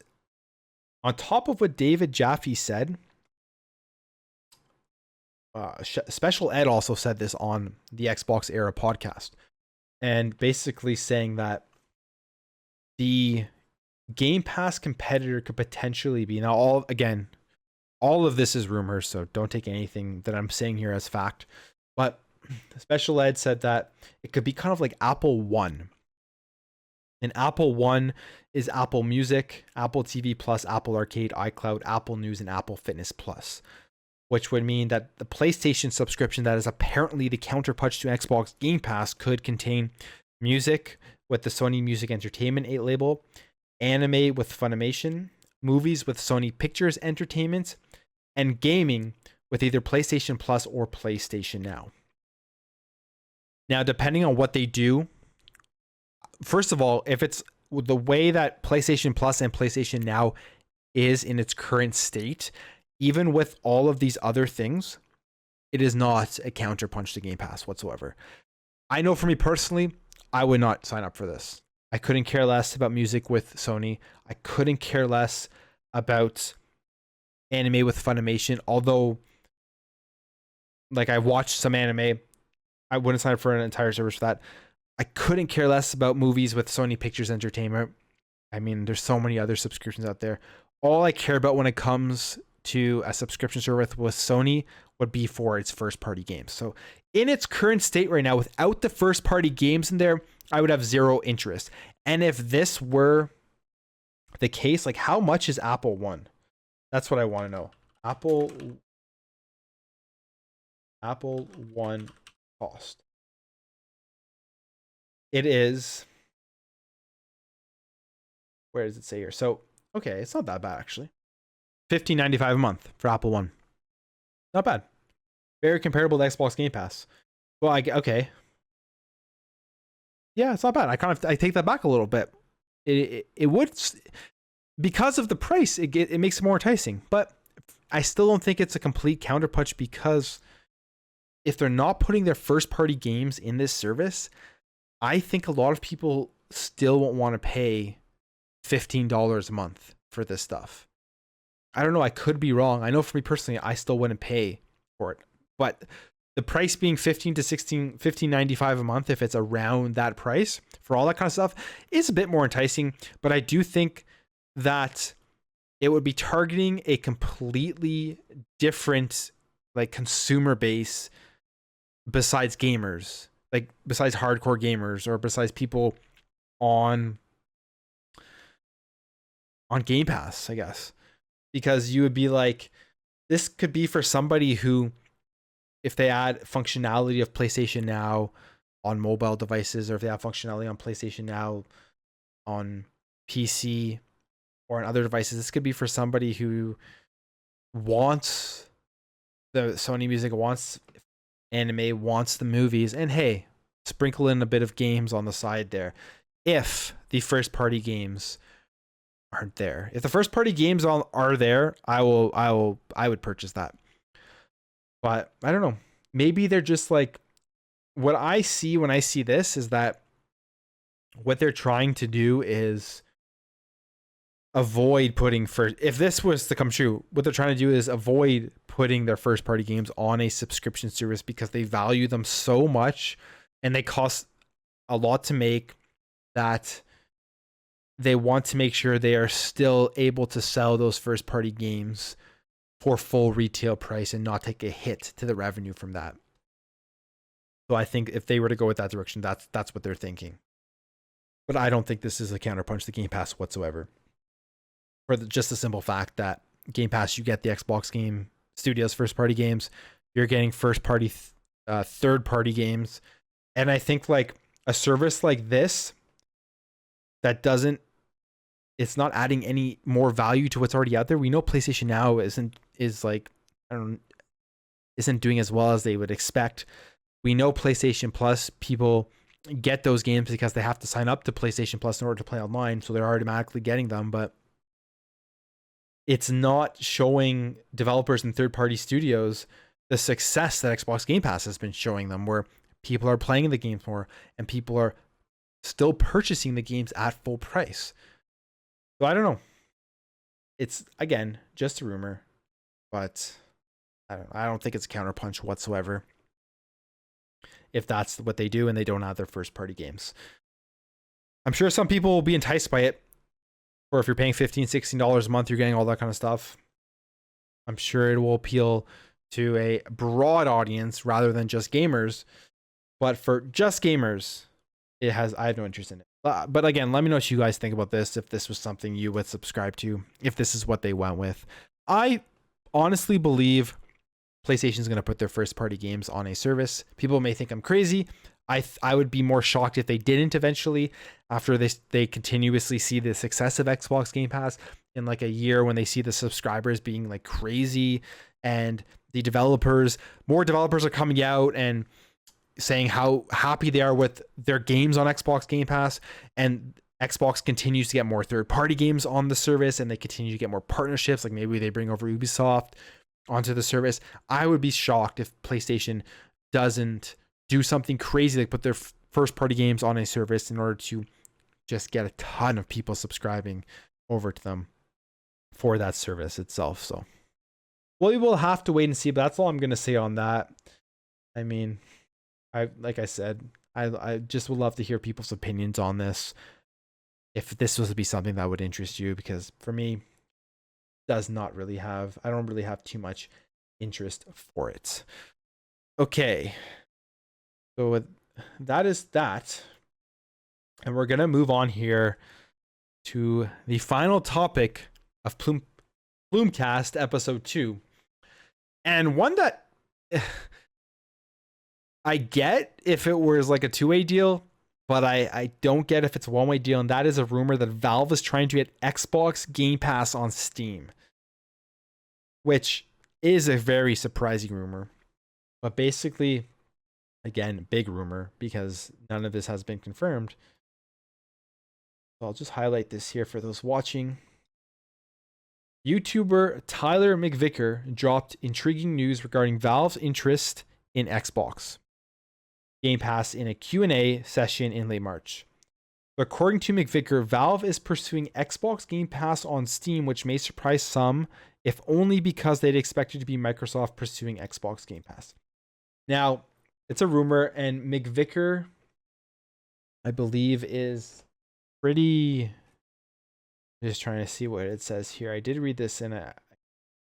on top of what David Jaffe said, Special Ed also said this on the Xbox Era podcast, and basically saying that the Game Pass competitor could potentially be, now all of this is rumors, so don't take anything that I'm saying here as fact, but Special Ed said that it could be kind of like Apple One. And Apple One is Apple Music, Apple TV Plus, Apple Arcade, iCloud, Apple News, and Apple Fitness Plus, which would mean that the PlayStation subscription that is apparently the counterpunch to Xbox Game Pass could contain music with the Sony Music Entertainment label, anime with Funimation, movies with Sony Pictures Entertainment, and gaming with either PlayStation Plus or PlayStation Now. Now, depending on what they do, first of all, if it's the way that PlayStation Plus and PlayStation Now is in its current state, even with all of these other things, it is not a counterpunch to Game Pass whatsoever. I know for me personally, I would not sign up for this. I couldn't care less about music with Sony. I couldn't care less about anime with Funimation, although like I watched some anime. I wouldn't sign up for an entire service for that. I couldn't care less about movies with Sony Pictures Entertainment. I mean, there's so many other subscriptions out there. All I care about when it comes to a subscription service with Sony would be for its first party games. So in its current state right now, without the first party games in there, I would have zero interest. And if this were the case, like how much is Apple One? That's what I want to know. Apple One cost. It is, where does it say here? So, okay, it's not that bad actually. $15.95 a month for Apple One. Not bad. Very comparable to Xbox Game Pass. Well, okay. Yeah, it's not bad. I take that back a little bit. It would, because of the price, it makes it more enticing. But I still don't think it's a complete counterpunch, because if they're not putting their first party games in this service, I think a lot of people still won't want to pay $15 a month for this stuff. I don't know. I could be wrong. I know for me personally, I still wouldn't pay for it. But the price being $15.95 a month, if it's around that price for all that kind of stuff, is a bit more enticing. But I do think that it would be targeting a completely different like consumer base besides gamers, like besides hardcore gamers, or besides people on Game Pass, I guess. Because you would be like, this could be for somebody who, if they add functionality of PlayStation Now on mobile devices, or if they have functionality on PlayStation Now on PC or on other devices, this could be for somebody who wants the Sony music, wants anime, wants the movies, and hey, sprinkle in a bit of games on the side there. If the first party games aren't there, if the first party games are there, I would purchase that. But I don't know. Maybe they're just like, what I see when I see this is that what they're trying to do is avoid putting if this was to come true, what they're trying to do is avoid putting their first party games on a subscription service, because they value them so much and they cost a lot to make, that they want to make sure they are still able to sell those first party games for full retail price and not take a hit to the revenue from that. So I think if they were to go with that direction, that's what they're thinking. But I don't think this is a counterpunch to Game Pass whatsoever. For just the simple fact that Game Pass, you get the Xbox Game Studios first party games, you're getting first party, third party games. And I think like a service like this that it's not adding any more value to what's already out there. We know PlayStation Now isn't doing as well as they would expect. We know PlayStation Plus, people get those games because they have to sign up to PlayStation Plus in order to play online, so they're automatically getting them, but it's not showing developers and third-party studios the success that Xbox Game Pass has been showing them, where people are playing the games more and people are still purchasing the games at full price. So I don't know. It's, again, just a rumor, but I don't think it's a counterpunch whatsoever if that's what they do and they don't have their first party games. I'm sure some people will be enticed by it, or if you're paying $15, $16 a month, you're getting all that kind of stuff. I'm sure it will appeal to a broad audience rather than just gamers. But for just gamers, I have no interest in it. But again, let me know what you guys think about this, if this was something you would subscribe to, if this is what they went with. I honestly believe PlayStation is going to put their first party games on a service. People may think I'm crazy. I would be more shocked if they didn't eventually, after they continuously see the success of Xbox Game Pass in like a year, when they see the subscribers being like crazy, and more developers are coming out and saying how happy they are with their games on Xbox Game Pass, and Xbox continues to get more third-party games on the service, and they continue to get more partnerships, like maybe they bring over Ubisoft onto the service. I would be shocked if PlayStation doesn't do something crazy, like put their first-party games on a service in order to just get a ton of people subscribing over to them for that service itself. So, well, we will have to wait and see, but that's all I'm going to say on that. I mean, like I said, I just would love to hear people's opinions on this, if this was to be something that would interest you, because for me, I don't really have too much interest for it. Okay. So that is that. And we're going to move on here to the final topic of Plumecast episode 2. And one that I get if it was like a two-way deal, but I don't get if it's a one-way deal. And that is a rumor that Valve is trying to get Xbox Game Pass on Steam, which is a very surprising rumor. But basically, again, big rumor because none of this has been confirmed. So I'll just highlight this here for those watching. YouTuber Tyler McVicker dropped intriguing news regarding Valve's interest in Xbox Game Pass in a Q&A session in late March. According to McVicker, Valve is pursuing Xbox Game Pass on Steam, which may surprise some, if only because they'd expected to be Microsoft pursuing Xbox Game Pass. Now, it's a rumor, and McVicker, I believe, is pretty... Just trying to see what it says here. I did read this, and I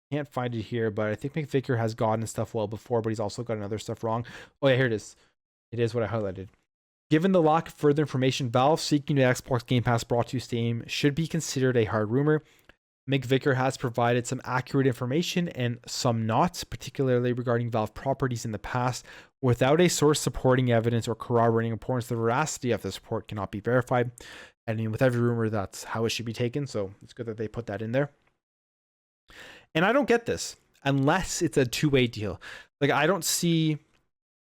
can't find it here, but I think McVicker has gotten stuff well before, but he's also gotten other stuff wrong. Oh yeah, here it is. It is what I highlighted. Given the lack of further information, Valve seeking the Xbox Game Pass brought to Steam should be considered a hard rumor. McVicker has provided some accurate information and some not, particularly regarding Valve properties in the past. Without a source supporting evidence or corroborating reports, the veracity of this report cannot be verified. I mean, with every rumor, that's how it should be taken. So it's good that they put that in there. And I don't get this unless it's a two-way deal. Like, I don't see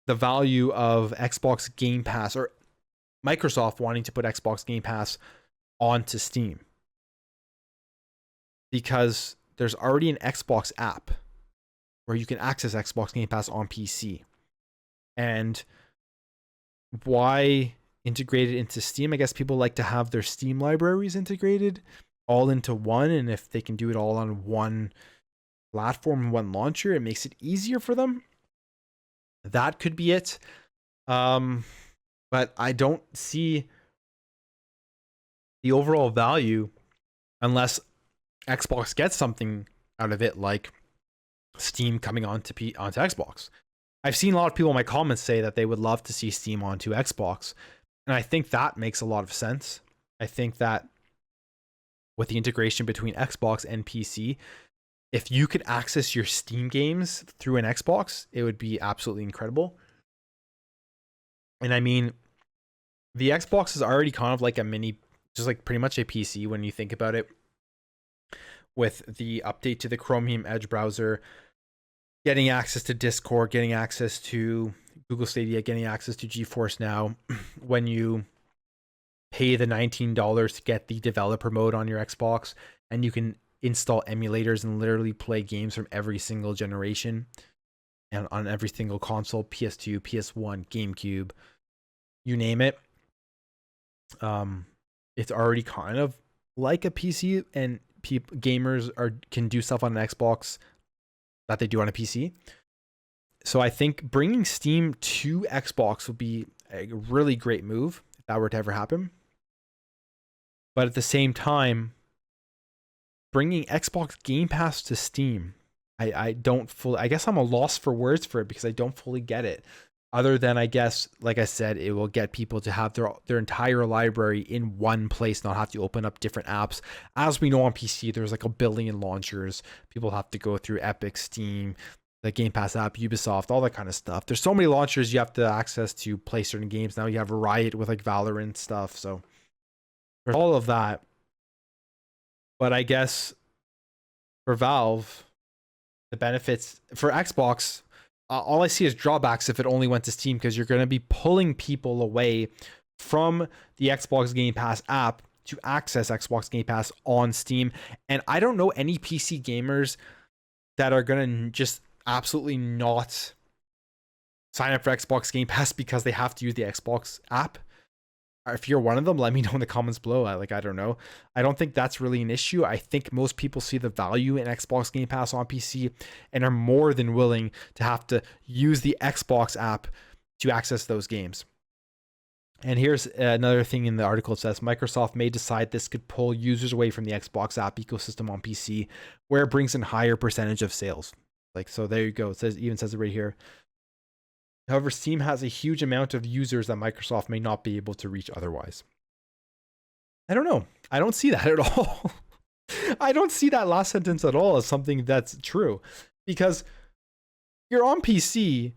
the value of Xbox Game Pass or Microsoft wanting to put Xbox Game Pass onto Steam, because there's already an Xbox app where you can access Xbox Game Pass on PC. And why integrate it into Steam? I guess people like to have their Steam libraries integrated all into one, and if they can do it all on one platform, one launcher, it makes it easier for them. That could be it. But I don't see the overall value unless Xbox gets something out of it, like Steam coming onto Xbox. I've seen a lot of people in my comments say that they would love to see Steam onto Xbox, and I think that makes a lot of sense. I think that with the integration between Xbox and PC, if you could access your Steam games through an Xbox, it would be absolutely incredible. And I mean, the Xbox is already kind of like a mini, just like pretty much a PC when you think about it, with the update to the Chromium Edge browser, getting access to Discord, getting access to Google Stadia, getting access to GeForce Now. When you pay the $19 to get the developer mode on your Xbox, and you can install emulators and literally play games from every single generation and on every single console, PS2, PS1, GameCube, you name it. It's already kind of like a PC, and gamers can do stuff on an Xbox that they do on a PC. So I think bringing Steam to Xbox would be a really great move if that were to ever happen. But at the same time, bringing Xbox Game Pass to Steam, I don't fully, I guess I'm a loss for words for it, because I don't fully get it. Other than, I guess, like I said, it will get people to have their entire library in one place, not have to open up different apps. As we know on PC, there's like a billion launchers. People have to go through Epic, Steam, the Game Pass app, Ubisoft, all that kind of stuff. There's so many launchers you have to access to play certain games. Now you have Riot with like Valorant stuff. So there's all of that. But I guess for Valve, the benefits for Xbox, all I see is drawbacks if it only went to Steam, because you're going to be pulling people away from the Xbox Game Pass app to access Xbox Game Pass on Steam. And I don't know any PC gamers that are going to just absolutely not sign up for Xbox Game Pass because they have to use the Xbox app. If you're one of them, let me know in the comments below. I don't know. I don't think that's really an issue. I think most people see the value in Xbox Game Pass on PC and are more than willing to have to use the Xbox app to access those games. And here's another thing in the article. It says Microsoft may decide this could pull users away from the Xbox app ecosystem on PC, where it brings in higher percentage of sales. Like, so there you go. It says it right here. However, Steam has a huge amount of users that Microsoft may not be able to reach otherwise. I don't know. I don't see that at all. I don't see that last sentence at all as something that's true, because you're on PC.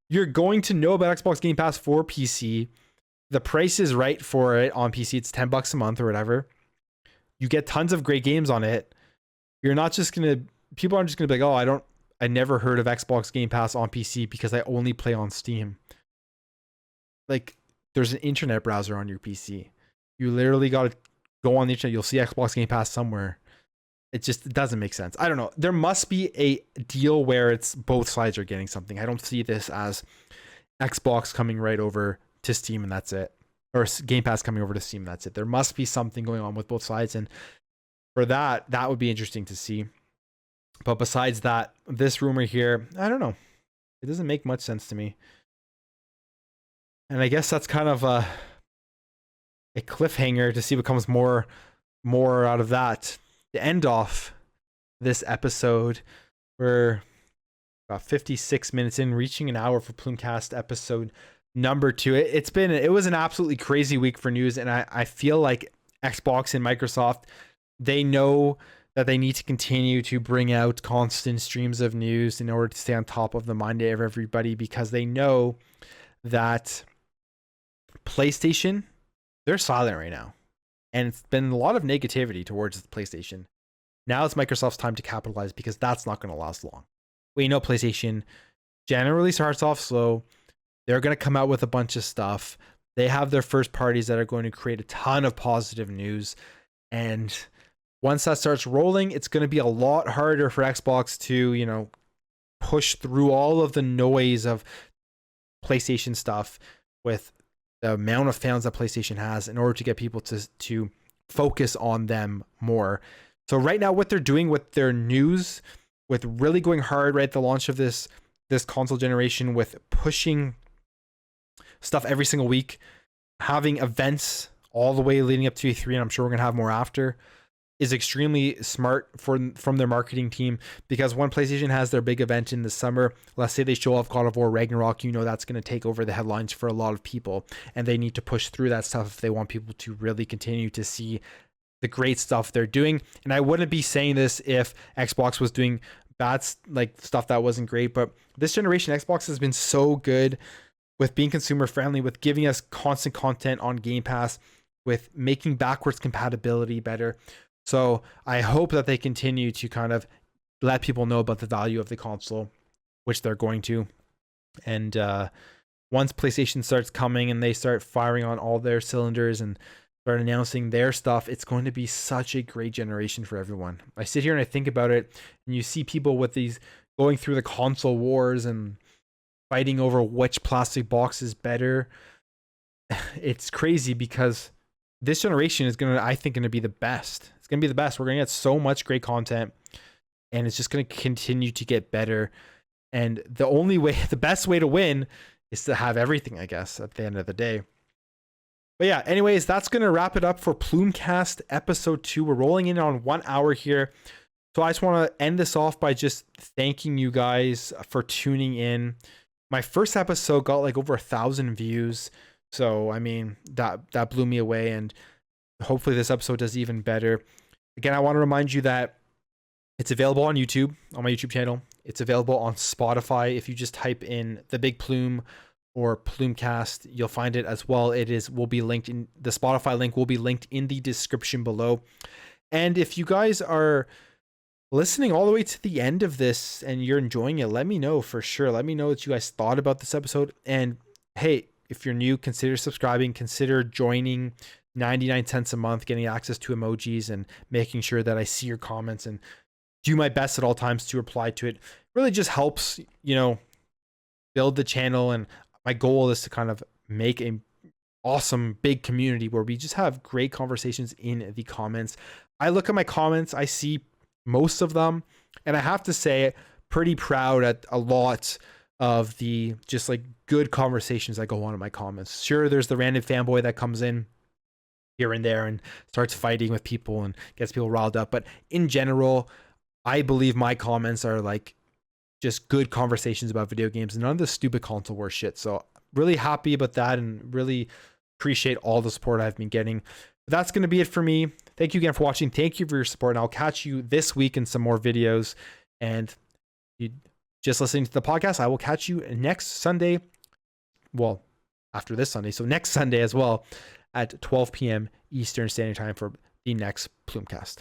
You're going to know about Xbox Game Pass for PC. The price is right for it on PC. It's $10 a month or whatever. You get tons of great games on it. You're not just gonna, people aren't just gonna be like, oh, I never heard of Xbox Game Pass on PC because I only play on Steam. Like, there's an internet browser on your PC. You literally got to go on the internet. You'll see Xbox Game Pass somewhere. It doesn't make sense. I don't know. There must be a deal where it's both sides are getting something. I don't see this as Xbox coming right over to Steam and that's it, or Game Pass coming over to Steam and that's it. There must be something going on with both sides, and for that would be interesting to see. But besides that, this rumor here, I don't know. It doesn't make much sense to me. And I guess that's kind of a cliffhanger to see what comes more out of that. To end off this episode, we're about 56 minutes in, reaching an hour for Plumecast episode number 2. It was an absolutely crazy week for news, and I feel like Xbox and Microsoft, they know that they need to continue to bring out constant streams of news in order to stay on top of the mind of everybody, because they know that PlayStation, they're silent right now. And it's been a lot of negativity towards the PlayStation. Now it's Microsoft's time to capitalize, because that's not going to last long. We know PlayStation generally starts off slow. They're going to come out with a bunch of stuff. They have their first parties that are going to create a ton of positive news. And once that starts rolling, it's going to be a lot harder for Xbox to, push through all of the noise of PlayStation stuff with the amount of fans that PlayStation has in order to get people to focus on them more. So right now, what they're doing with their news, with really going hard right at the launch of this console generation, with pushing stuff every single week, having events all the way leading up to E3, and I'm sure we're going to have more after, is extremely smart from their marketing team. Because when PlayStation has their big event in the summer, let's say they show off God of War Ragnarok, that's going to take over the headlines for a lot of people, and they need to push through that stuff if they want people to really continue to see the great stuff they're doing. And I wouldn't be saying this if Xbox was doing bad, like stuff that wasn't great, but this generation Xbox has been so good with being consumer friendly, with giving us constant content on Game Pass, with making backwards compatibility better. So I hope that they continue to kind of let people know about the value of the console, which they're going to. And once PlayStation starts coming and they start firing on all their cylinders and start announcing their stuff, it's going to be such a great generation for everyone. I sit here and I think about it, and you see people with these going through the console wars and fighting over which plastic box is better. It's crazy, because this generation is I think going to be the best. It's going to be the best. We're going to get so much great content, and it's just going to continue to get better. And the best way to win is to have everything, I guess, at the end of the day. But yeah, anyways, that's going to wrap it up for Plumecast episode 2. We're rolling in on 1 hour here. So I just want to end this off by just thanking you guys for tuning in. My first episode got like over 1,000 views. So, I mean, that blew me away, and hopefully this episode does even better. Again, I want to remind you that it's available on YouTube, on my YouTube channel. It's available on Spotify. If you just type in The Big Plume or Plumecast, you'll find it as well. Will be linked in the Spotify link will be linked in the description below. And if you guys are listening all the way to the end of this and you're enjoying it, let me know for sure. Let me know what you guys thought about this episode. And hey, if you're new, consider subscribing, consider joining. 99 cents a month, getting access to emojis and making sure that I see your comments and do my best at all times to reply to it. Really just helps, build the channel. And my goal is to kind of make a awesome big community where we just have great conversations in the comments. I look at my comments, I see most of them, and I have to say, pretty proud at a lot of the just like good conversations that go on in my comments. Sure, there's the random fanboy that comes in here and there and starts fighting with people and gets people riled up, but in general, I believe my comments are like just good conversations about video games and none of the stupid console war shit. So really happy about that and really appreciate all the support I've been getting. But that's going to be it for me. Thank you again for watching. Thank you for your support. And I'll catch you this week in some more videos. And you just listening to the podcast, I will catch you next Sunday. Well, after this Sunday. So next Sunday as well at 12 p.m. Eastern Standard Time for the next Plumecast.